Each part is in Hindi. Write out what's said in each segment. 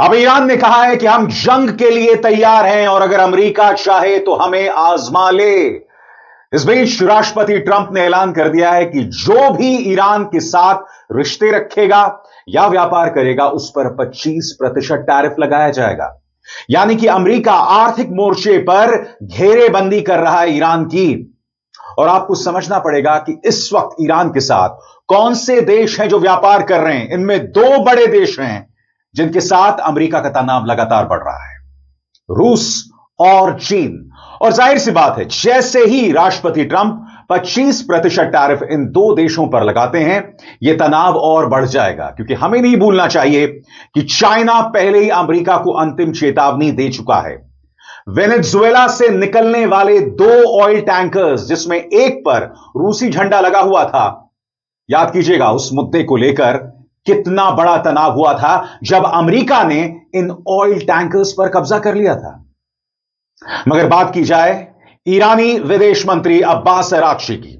अब ईरान ने कहा है कि हम जंग के लिए तैयार हैं और अगर अमेरिका चाहे तो हमें आजमा ले। इस बीच राष्ट्रपति ट्रंप ने ऐलान कर दिया है कि जो भी ईरान के साथ रिश्ते रखेगा या व्यापार करेगा उस पर 25% टैरिफ लगाया जाएगा। यानी कि अमेरिका आर्थिक मोर्चे पर घेरेबंदी कर रहा है ईरान की। और आपको समझना पड़ेगा कि इस वक्त ईरान के साथ कौन से देश हैं जो व्यापार कर रहे हैं। इनमें दो बड़े देश हैं जिनके साथ अमेरिका का तनाव लगातार बढ़ रहा है, रूस और चीन। और जाहिर सी बात है, जैसे ही राष्ट्रपति ट्रंप 25% टैरिफ इन दो देशों पर लगाते हैं, यह तनाव और बढ़ जाएगा। क्योंकि हमें नहीं भूलना चाहिए कि चाइना पहले ही अमेरिका को अंतिम चेतावनी दे चुका है। वेनेजुएला से निकलने वाले 2 ऑयल टैंकर्स, जिसमें एक पर रूसी झंडा लगा हुआ था, याद कीजिएगा उस मुद्दे को लेकर कितना बड़ा तनाव हुआ था जब अमेरिका ने इन ऑयल टैंकर्स पर कब्जा कर लिया था। मगर बात की जाए ईरानी विदेश मंत्री अब्बास अराक्ची की,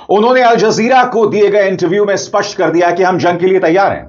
उन्होंने अल जजीरा को दिए गए इंटरव्यू में स्पष्ट कर दिया कि हम जंग के लिए तैयार हैं,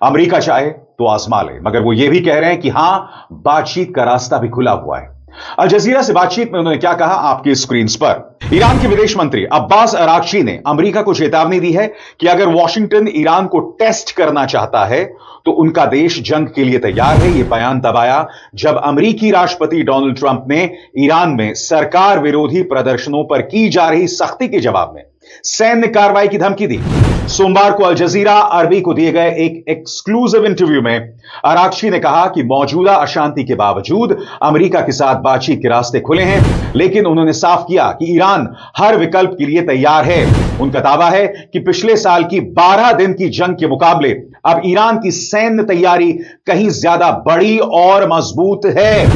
अमेरिका चाहे तो आजमा ले। मगर वो ये भी कह रहे हैं कि हां, बातचीत का रास्ता भी खुला हुआ है। अल जजीरा से बातचीत में उन्होंने क्या कहा, आपकी स्क्रीन पर। ईरान के विदेश मंत्री अब्बास अराक्ची ने अमेरिका को चेतावनी दी है कि अगर वॉशिंगटन ईरान को टेस्ट करना चाहता है तो उनका देश जंग के लिए तैयार है। यह बयान तब आया जब अमेरिकी राष्ट्रपति डोनाल्ड ट्रंप ने ईरान में सरकार विरोधी प्रदर्शनों पर की जा रही सख्ती के जवाब में सैन्य कार्रवाई की धमकी दी। सोमवार को अल जजीरा अरबी को दिए गए एक एक्सक्लूसिव इंटरव्यू में अराक्ची ने कहा कि मौजूदा अशांति के बावजूद अमेरिका के साथ बातचीत के रास्ते खुले हैं, लेकिन उन्होंने साफ किया कि ईरान हर विकल्प के लिए तैयार है। उनका दावा है कि पिछले साल की 12 दिन की जंग के मुकाबले अब ईरान की सैन्य तैयारी कहीं ज्यादा बड़ी और मजबूत है।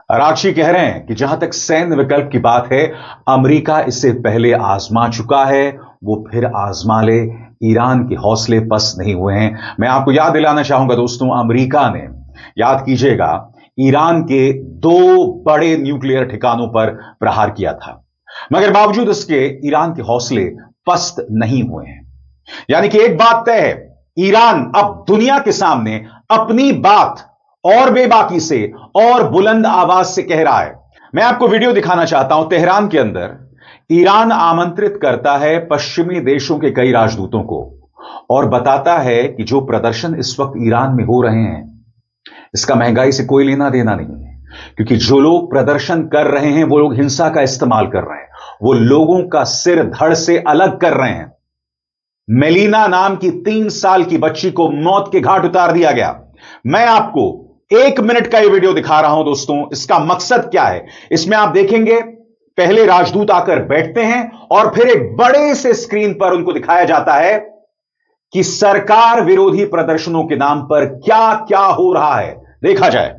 अराक्ची कह रहे हैं कि जहां तक सैन्य विकल्प की बात है, अमेरिका इससे पहले आजमा चुका है, वो फिर आजमा ले। ईरान के हौसले पस्त नहीं हुए हैं। मैं आपको याद दिलाना चाहूंगा दोस्तों, अमेरिका ने, याद कीजिएगा, ईरान के 2 बड़े न्यूक्लियर ठिकानों पर प्रहार किया था, मगर बावजूद इसके ईरान के हौसले पस्त नहीं हुए हैं। यानी कि एक बात तय है, ईरान अब दुनिया के सामने अपनी बात और बेबाकी से और बुलंद आवाज से कह रहा है। मैं आपको वीडियो दिखाना चाहता हूं। तेहरान के अंदर ईरान आमंत्रित करता है पश्चिमी देशों के कई राजदूतों को और बताता है कि जो प्रदर्शन इस वक्त ईरान में हो रहे हैं, इसका महंगाई से कोई लेना देना नहीं है। क्योंकि जो लोग प्रदर्शन कर रहे हैं वो लोग हिंसा का इस्तेमाल कर रहे हैं, वो लोगों का सिर धड़ से अलग कर रहे हैं। मेलिना नाम की 3 साल की बच्ची को मौत के घाट उतार दिया गया। मैं आपको 1 मिनट का यह वीडियो दिखा रहा हूं दोस्तों। इसका मकसद क्या है, इसमें आप देखेंगे पहले राजदूत आकर बैठते हैं और फिर एक बड़े से स्क्रीन पर उनको दिखाया जाता है कि सरकार विरोधी प्रदर्शनों के नाम पर क्या क्या हो रहा है। देखा जाए।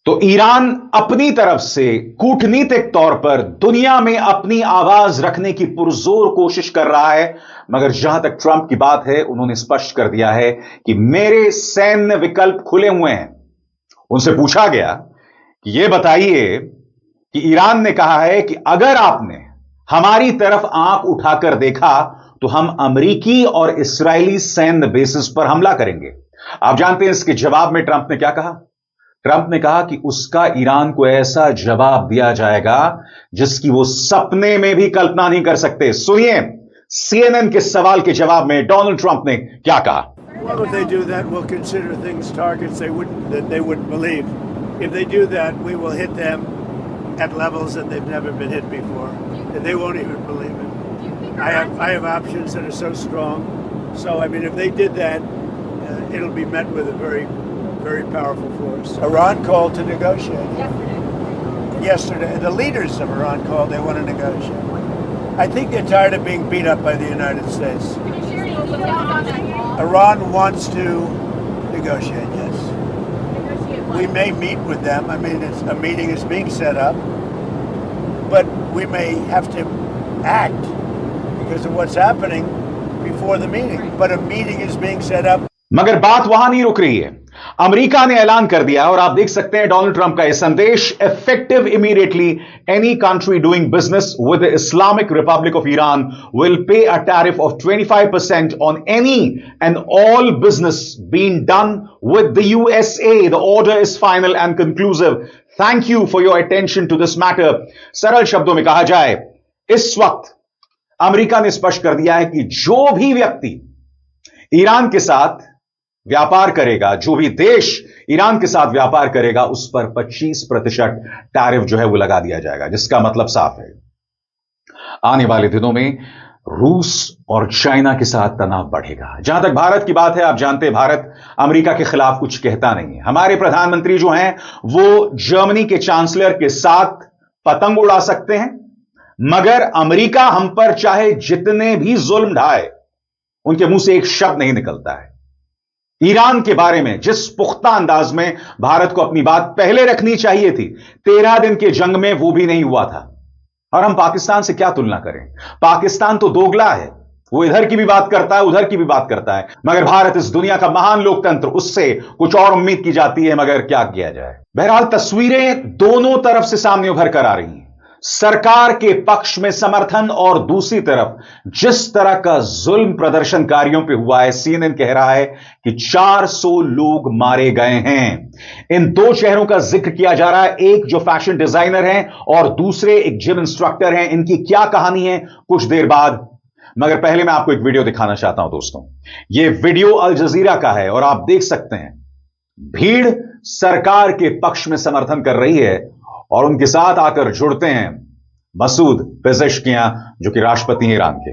तो ईरान अपनी तरफ से कूटनीतिक तौर पर दुनिया में अपनी आवाज रखने की पुरजोर कोशिश कर रहा है, मगर जहां तक ट्रंप की बात है, उन्होंने स्पष्ट कर दिया है कि मेरे सैन्य विकल्प खुले हुए हैं। उनसे पूछा गया कि यह बताइए कि ईरान ने कहा है कि अगर आपने हमारी तरफ आंख उठाकर देखा तो हम अमेरिकी और इस्राएली सैन्य बेसिस पर हमला करेंगे। आप जानते हैं इसके जवाब में ट्रंप ने क्या कहा? ट्रंप ने कहा कि उसका ईरान को ऐसा जवाब दिया जाएगा जिसकी वो सपने में भी कल्पना नहीं कर सकते। सुनिए सीएनएन के सवाल के जवाब में डोनाल्ड ट्रंप ने क्या कहा। Well, if they do that, we'll consider things targets they wouldn't believe. If they do that, we will hit them at levels that they've never been hit before. And they won't even believe it. I have options that are so strong. So, I mean, if they did that, it'll be met with a very, very powerful force. Iran called to negotiate. Yesterday, the leaders of Iran called, they want to negotiate. I think they're tired of being beat up by the United States. Iran wants to negotiate, yes. We may meet with them. I mean, a meeting is being set up. But we may have to act because of what's happening before the meeting. But a meeting is being set up. मगर बात वहां नहीं रुक रही है। अमेरिका ने ऐलान कर दिया और आप देख सकते हैं डोनाल्ड ट्रंप का यह संदेश, effective immediately any country doing business with the Islamic Republic of Iran will pay a tariff of 25% on any and all business being done with the USA. The order is final and conclusive. Thank you for your attention to this matter. सरल शब्दों में कहा जाए, इस वक्त अमेरिका ने स्पष्ट कर दिया है कि जो भी व्यक्ति ईरान के साथ व्यापार करेगा, जो भी देश ईरान के साथ व्यापार करेगा, उस पर 25% टैरिफ जो है वो लगा दिया जाएगा, जिसका मतलब साफ है आने वाले दिनों में रूस और चाइना के साथ तनाव बढ़ेगा। जहां तक भारत की बात है, आप जानते हैं भारत अमेरिका के खिलाफ कुछ कहता नहीं है। हमारे प्रधानमंत्री जो हैं वो जर्मनी के चांसलर के साथ पतंग उड़ा सकते हैं, मगर अमेरिका हम पर चाहे जितने भी जुल्म ढाए, उनके मुंह से एक शब्द नहीं निकलता है। ईरान के बारे में जिस पुख्ता अंदाज में भारत को अपनी बात पहले रखनी चाहिए थी, 13 दिन के जंग में वो भी नहीं हुआ था। और हम पाकिस्तान से क्या तुलना करें? पाकिस्तान तो दोगला है, वो इधर की भी बात करता है, उधर की भी बात करता है, मगर भारत इस दुनिया का महान लोकतंत्र, उससे कुछ और उम्मीद की जाती है, मगर क्या किया जाए। बहरहाल तस्वीरें दोनों तरफ से सामने उभर कर आ रही हैं, सरकार के पक्ष में समर्थन और दूसरी तरफ जिस तरह का जुल्म प्रदर्शनकारियों पे हुआ है। सीएनएन कह रहा है कि 400 लोग मारे गए हैं। इन दो चेहरों का जिक्र किया जा रहा है, एक जो फैशन डिजाइनर हैं और दूसरे एक जिम इंस्ट्रक्टर हैं। इनकी क्या कहानी है कुछ देर बाद, मगर पहले मैं आपको एक वीडियो दिखाना चाहता हूं दोस्तों। यह वीडियो अल जजीरा का है और आप देख सकते हैं भीड़ सरकार के पक्ष में समर्थन कर रही है और उनके साथ आकर जुड़ते हैं मसूद पेजेश्कियां, जो कि राष्ट्रपति हैं ईरान के।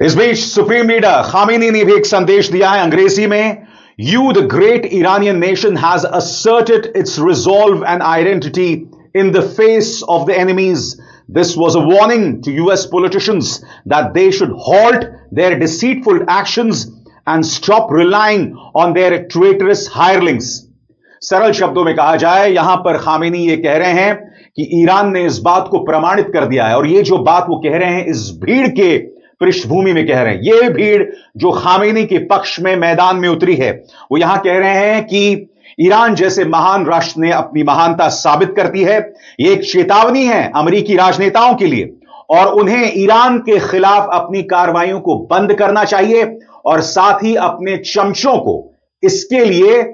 इस बीच सुप्रीम लीडर खामेनी ने भी एक संदेश दिया है अंग्रेजी में। You, the great Iranian nation, has asserted its resolve and identity in the face of the enemies. This was a warning to US politicians that they should halt their deceitful actions and stop relying on their traitorous hirelings. सरल शब्दों में कहा जाए, यहां पर खामेनी ये कह रहे हैं कि ईरान ने इस बात को प्रमाणित कर दिया है, और ये जो बात वो कह रहे हैं इस भीड़ के पृष्ठभूमि में कह रहे हैं। यह भीड़ जो खामेनी के पक्ष में मैदान में उतरी है, वो यहां कह रहे हैं कि ईरान जैसे महान राष्ट्र ने अपनी महानता साबित करती है। यह एक चेतावनी है अमेरिकी राजनेताओं के लिए, और उन्हें ईरान के खिलाफ अपनी कार्रवाइयों को बंद करना चाहिए और साथ ही अपने चमचों को इसके लिए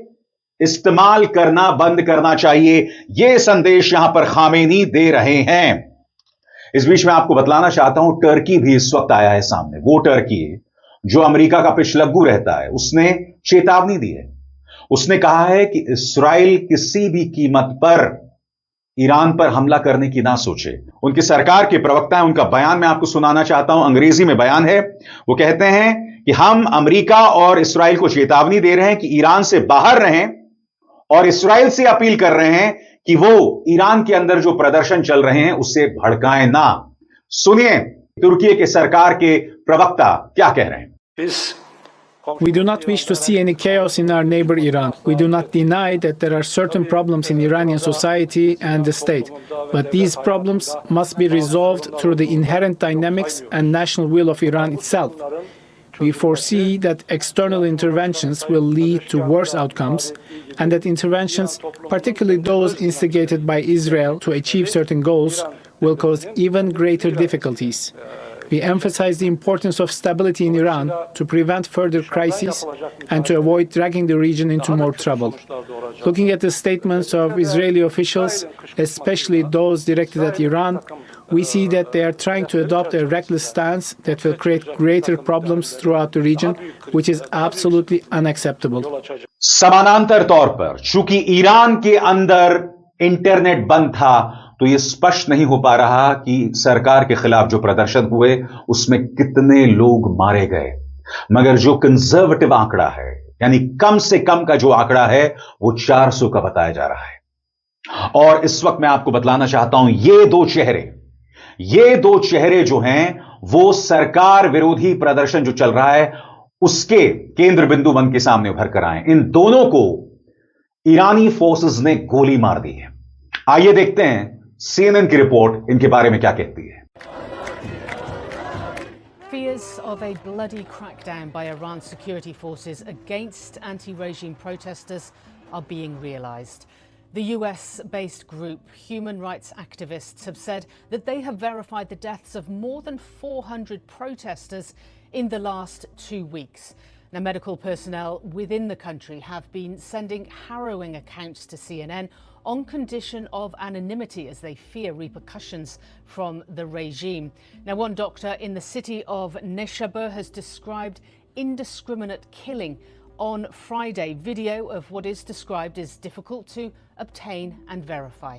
इस्तेमाल करना बंद करना चाहिए। यह संदेश यहां पर खामेनी दे रहे हैं। इस बीच में आपको बतलाना चाहता हूं, टर्की भी इस वक्त आया है सामने। वो टर्की जो अमेरिका का पिछलग्गू रहता है, उसने चेतावनी दी है। उसने कहा है कि इस्राइल किसी भी कीमत पर ईरान पर हमला करने की ना सोचे। उनकी सरकार के प्रवक्ता है, उनका बयान मैं आपको सुनाना चाहता हूं, अंग्रेजी में बयान है। वो कहते हैं कि हम अमेरिका और इस्राइल को चेतावनी दे रहे हैं कि ईरान से बाहर रहें, और इस्राइल से अपील कर रहे हैं कि वो ईरान के अंदर जो प्रदर्शन चल रहे हैं उससे भड़काएं ना। सुनिए तुर्की के सरकार के प्रवक्ता क्या कह रहे हैं। We do not wish to see any chaos in our neighbor Iran. We do not deny that there are certain problems in Iranian society and the state, but these problems must be resolved through the inherent dynamics and national will of Iran itself. We foresee that external interventions will lead to worse outcomes, and that interventions, particularly those instigated by Israel to achieve certain goals, will cause even greater difficulties. We emphasize the importance of stability in Iran to prevent further crises and to avoid dragging the region into more trouble. Looking at the statements of Israeli officials, especially those directed at Iran, we see that they are trying to adopt a reckless stance that will create greater problems throughout the region, which is absolutely unacceptable. समानांतर तौर पर चूंकि ईरान के अंदर इंटरनेट बंद था, तो यह स्पष्ट नहीं हो पा रहा कि सरकार के खिलाफ जो प्रदर्शन हुए उसमें कितने लोग मारे गए। मगर जो कंजर्वेटिव आंकड़ा है, यानी कम से कम का जो आंकड़ा है, वो 400 का बताया जा रहा है। और इस वक्त मैं आपको बतलाना चाहता हूं, ये दो चेहरे जो हैं, वो सरकार विरोधी प्रदर्शन जो चल रहा है उसके केंद्र बिंदु बन के सामने उभर कर आए। इन दोनों को ईरानी फोर्सेस ने गोली मार दी है। आइए देखते हैं CNN की रिपोर्ट इनके बारे में क्या कहती है। Fears of a bloody crackdown by Iran's security forces against anti-regime protesters are being realized. The US-based group Human Rights Activists have said that they have verified the deaths of more than 400 protesters in the last 2 weeks. Now, medical personnel within the country have been sending harrowing accounts to CNN on condition of anonymity as they fear repercussions from the regime. Now, one doctor in the city of Neshabur has described indiscriminate killing on Friday. Video of what is described as difficult to obtain and verify.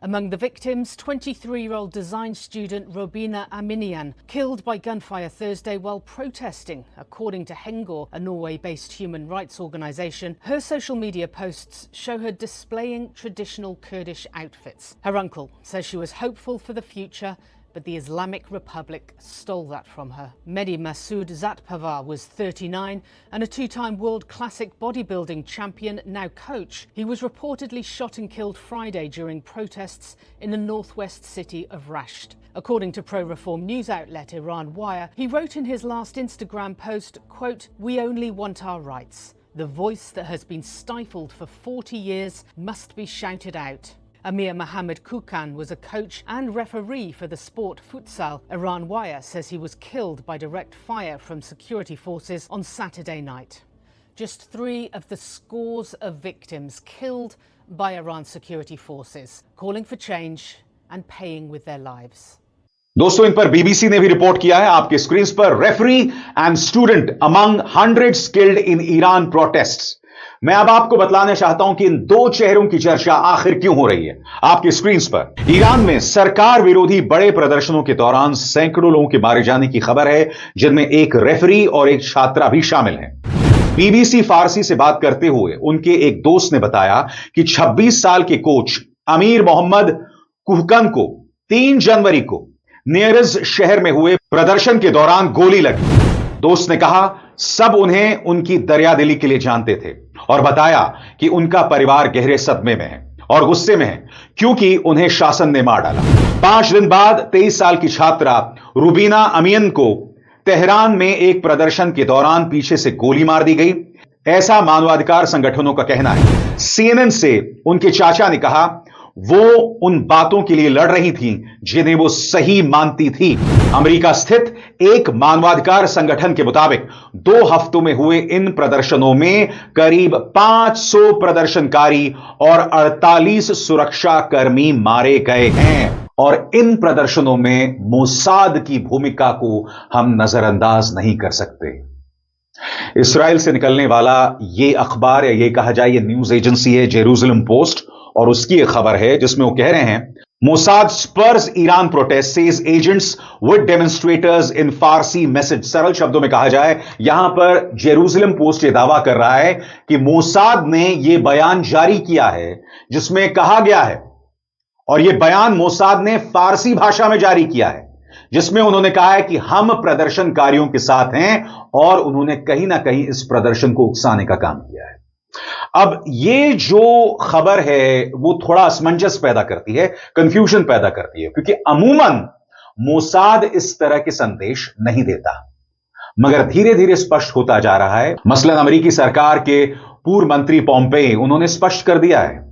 Among the victims, 23-year-old design student Robina Aminian, killed by gunfire Thursday while protesting, according to Hengor, a Norway-based human rights organisation. Her social media posts show her displaying traditional Kurdish outfits. Her uncle says she was hopeful for the future, but the Islamic Republic stole that from her. Mehdi Massoud Zatpavar was 39 and a two-time World Classic bodybuilding champion, now coach. He was reportedly shot and killed Friday during protests in the northwest city of Rasht. According to pro-reform news outlet Iran Wire, he wrote in his last Instagram post, quote, "We only want our rights. The voice that has been stifled for 40 years must be shouted out." Amir Mohammed Kukan was a coach and referee for the sport futsal. Iran Wire says he was killed by direct fire from security forces on Saturday night. Just 3 of the scores of victims killed by Iran's security forces, calling for change and paying with their lives. दोस्तों, इन पर BBC ने भी रिपोर्ट किया है आपके स्क्रीन पर। Referee and student among 100 killed in Iran protests. मैं अब आपको बतलाना चाहता हूं कि इन दो चेहरों की चर्चा आखिर क्यों हो रही है। आपके स्क्रीन पर ईरान में सरकार विरोधी बड़े प्रदर्शनों के दौरान सैकड़ों लोगों के मारे जाने की खबर है, जिनमें एक रेफरी और एक छात्रा भी शामिल हैं। BBC फारसी से बात करते हुए उनके एक दोस्त ने बताया कि 26 साल के कोच अमीर मोहम्मद कुहकन को 3 जनवरी को नियरज शहर में हुए प्रदर्शन के दौरान गोली लगी। दोस्त ने कहा, सब उन्हें उनकी दरियादिली के लिए जानते थे और बताया कि उनका परिवार गहरे सदमे में है और गुस्से में है क्योंकि उन्हें शासन ने मार डाला। 5 दिन बाद 23 साल की छात्रा रुबीना अमियन को तेहरान में एक प्रदर्शन के दौरान पीछे से गोली मार दी गई, ऐसा मानवाधिकार संगठनों का कहना है। CNN से उनके चाचा ने कहा, वो उन बातों के लिए लड़ रही थीं जिन्हें वो सही मानती थी। अमेरिका स्थित एक मानवाधिकार संगठन के मुताबिक 2 हफ्तों में हुए इन प्रदर्शनों में करीब 500 प्रदर्शनकारी और 48 सुरक्षाकर्मी मारे गए हैं और इन प्रदर्शनों में मोसाद की भूमिका को हम नजरअंदाज नहीं कर सकते। इस्राएल से निकलने वाला यह अखबार या यह कहा जाए यह न्यूज एजेंसी है जेरूसलम पोस्ट और उसकी एक खबर है जिसमें वो कह रहे हैं Mossad spurs Iran protest, says agents with demonstrators in Farsi message. सरल शब्दों में कहा जाए, यहां पर जेरूसलम पोस्ट यह दावा कर रहा है कि मोसाद ने यह बयान जारी किया है जिसमें कहा गया है, और यह बयान मोसाद ने फारसी भाषा में जारी किया है, जिसमें उन्होंने कहा है कि हम प्रदर्शनकारियों के साथ हैं, और उन्होंने कहीं ना कहीं इस प्रदर्शन को उकसाने का काम किया है। अब ये जो खबर है वो थोड़ा असमंजस पैदा करती है, कंफ्यूजन पैदा करती है, क्योंकि अमूमन मोसाद इस तरह के संदेश नहीं देता, मगर धीरे धीरे स्पष्ट होता जा रहा है। मसलन अमेरिकी सरकार के पूर्व मंत्री पोम्पेई, उन्होंने स्पष्ट कर दिया है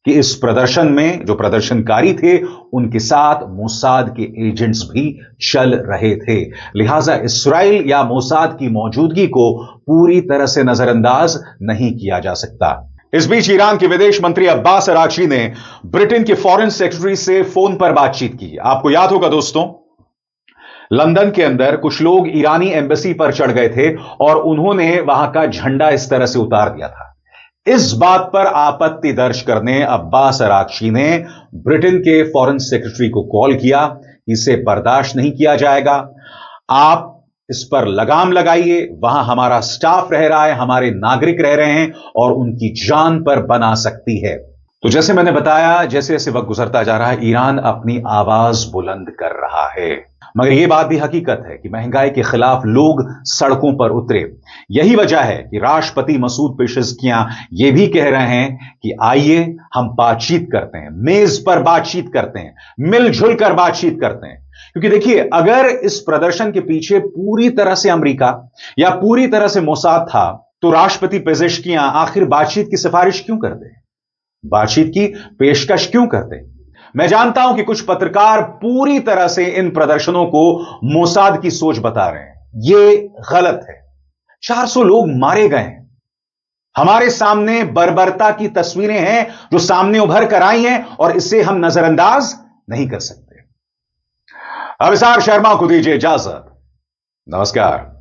कि इस प्रदर्शन में जो प्रदर्शनकारी थे उनके साथ मोसाद के एजेंट्स भी चल रहे थे, लिहाजा इस्राइल या मोसाद की मौजूदगी को पूरी तरह से नजरअंदाज नहीं किया जा सकता। इस बीच ईरान के विदेश मंत्री अब्बास अरागची ने ब्रिटेन के फॉरेन सेक्रेटरी से फोन पर बातचीत की। आपको याद होगा दोस्तों, लंदन के अंदर कुछ लोग ईरानी एम्बेसी पर चढ़ गए थे और उन्होंने वहां का झंडा इस तरह से उतार दिया था। इस बात पर आपत्ति दर्ज करने अब्बास अरागची ने ब्रिटेन के फॉरेन सेक्रेटरी को कॉल किया, इसे बर्दाश्त नहीं किया जाएगा, आप इस पर लगाम लगाइए, वहां हमारा स्टाफ रह रहा है, हमारे नागरिक रह रहे हैं और उनकी जान पर बना सकती है। तो जैसे मैंने बताया, जैसे जैसे वक्त गुजरता जा रहा है, ईरान अपनी आवाज बुलंद कर रहा है, मगर यह बात भी हकीकत है कि महंगाई के खिलाफ लोग सड़कों पर उतरे। यही वजह है कि राष्ट्रपति मसूद पेशेज़कियां यह भी कह रहे हैं कि आइए हम बातचीत करते हैं, मेज पर बातचीत करते हैं, मिलजुल कर बातचीत करते हैं। क्योंकि देखिए, अगर इस प्रदर्शन के पीछे पूरी तरह से अमेरिका या पूरी तरह से मोसाद था, तो राष्ट्रपति पेशेज़कियां आखिर बातचीत की सिफारिश क्यों करते, बातचीत की पेशकश क्यों करते? मैं जानता हूं कि कुछ पत्रकार पूरी तरह से इन प्रदर्शनों को मोसाद की सोच बता रहे हैं, यह गलत है। 400 लोग मारे गए हैं, हमारे सामने बर्बरता की तस्वीरें हैं जो सामने उभर कर आई हैं, और इसे हम नजरअंदाज नहीं कर सकते। अभिसार शर्मा को दीजिए इजाजत, नमस्कार।